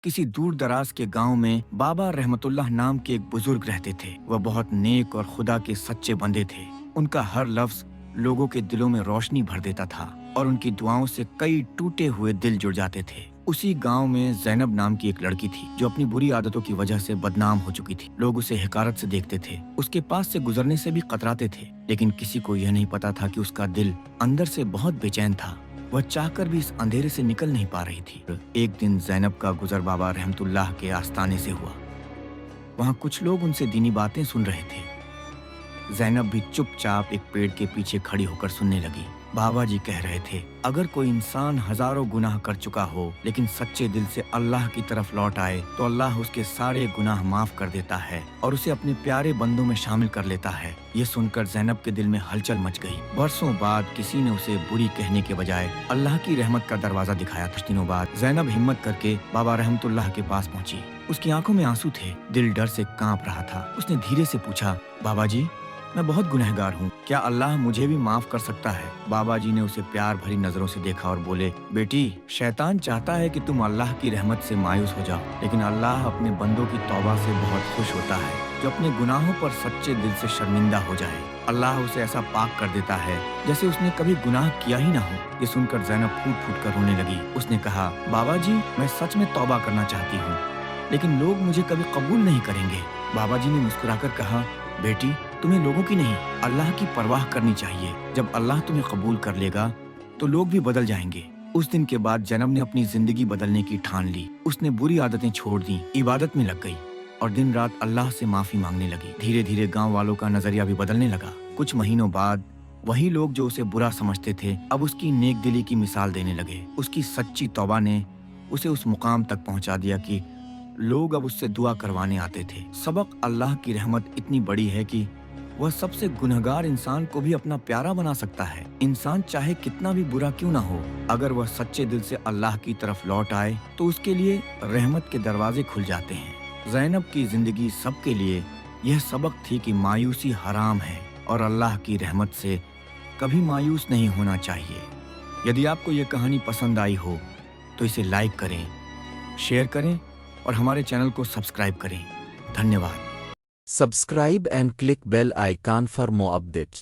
किसी दूर दराज के गांव में बाबा रहमतुल्लाह नाम के एक बुजुर्ग रहते थे। वह बहुत नेक और खुदा के सच्चे बंदे थे। उनका हर लफ्ज लोगों के दिलों में रोशनी भर देता था और उनकी दुआओं से कई टूटे हुए दिल जुड़ जाते थे। उसी गांव में ज़ैनब नाम की एक लड़की थी जो अपनी बुरी आदतों की वजह से बदनाम हो चुकी थी। लोग उसे हकारत से देखते थे, उसके पास से गुजरने से भी कतराते थे, लेकिन किसी को यह नहीं पता था कि उसका दिल अंदर से बहुत बेचैन था। वह चाहकर भी इस अंधेरे से निकल नहीं पा रही थी। एक दिन ज़ैनब का गुजर बाबा रहमतुल्लाह के आस्ताने से हुआ। वहाँ कुछ लोग उनसे दीनी बातें सुन रहे थे। ज़ैनब भी चुपचाप एक पेड़ के पीछे खड़ी होकर सुनने लगी। बाबा जी कह रहे थे, अगर कोई इंसान हजारों गुनाह कर चुका हो लेकिन सच्चे दिल से अल्लाह की तरफ लौट आए तो अल्लाह उसके सारे गुनाह माफ कर देता है और उसे अपने प्यारे बंदों में शामिल कर लेता है। ये सुनकर ज़ैनब के दिल में हलचल मच गई। बरसों बाद किसी ने उसे बुरी कहने के बजाय अल्लाह की रहमत का दरवाजा दिखाया। कुछ दिनों बाद ज़ैनब हिम्मत करके बाबा रहमतुल्लाह के पास पहुंची। उसकी आंखों में आंसू थे, दिल डर से कांप रहा था। उसने धीरे से पूछा, बाबा जी, मैं बहुत गुनहगार हूँ, क्या अल्लाह मुझे भी माफ कर सकता है? बाबा जी ने उसे प्यार भरी नजरों से देखा और बोले, बेटी, शैतान चाहता है कि तुम अल्लाह की रहमत से मायूस हो जाओ, लेकिन अल्लाह अपने बंदों की तौबा से बहुत खुश होता है जो अपने गुनाहों पर सच्चे दिल से शर्मिंदा हो जाए। अल्लाह उसे ऐसा पाक कर देता है जैसे उसने कभी गुनाह किया ही ना हो। ये सुनकर ज़ैनब फूट फूट कर रोने लगी। उसने कहा, बाबा जी, मैं सच में तौबा करना चाहती हूँ, लेकिन लोग मुझे कभी कबूल नहीं करेंगे। बाबा जी ने मुस्कुराकर कहा, बेटी, तुम्हें लोगों की नहीं अल्लाह की परवाह करनी चाहिए। जब अल्लाह तुम्हें कबूल कर लेगा तो लोग भी बदल जाएंगे। उस दिन के बाद ज़ैनब ने अपनी जिंदगी बदलने की ठान ली। उसने बुरी आदतें छोड़ दी, इबादत में लग गई और दिन रात अल्लाह से माफी मांगने लगी। धीरे धीरे गांव वालों का नजरिया भी बदलने लगा। कुछ महीनों बाद वही लोग जो उसे बुरा समझते थे अब उसकी नेक दिली की मिसाल देने लगे। उसकी सच्ची तौबा ने उसे उस मुकाम तक पहुंचा दिया कि लोग अब उससे दुआ करवाने आते थे। सबक, अल्लाह की रहमत इतनी बड़ी है कि वह सबसे गुनहगार इंसान को भी अपना प्यारा बना सकता है। इंसान चाहे कितना भी बुरा क्यों ना हो, अगर वह सच्चे दिल से अल्लाह की तरफ लौट आए तो उसके लिए रहमत के दरवाजे खुल जाते हैं। ज़ैनब की जिंदगी सबके लिए यह सबक थी कि मायूसी हराम है और अल्लाह की रहमत से कभी मायूस नहीं होना चाहिए। यदि आपको यह कहानी पसंद आई हो तो इसे लाइक करें, शेयर करें और हमारे चैनल को सब्सक्राइब करें। धन्यवाद। Subscribe and click bell icon for more updates.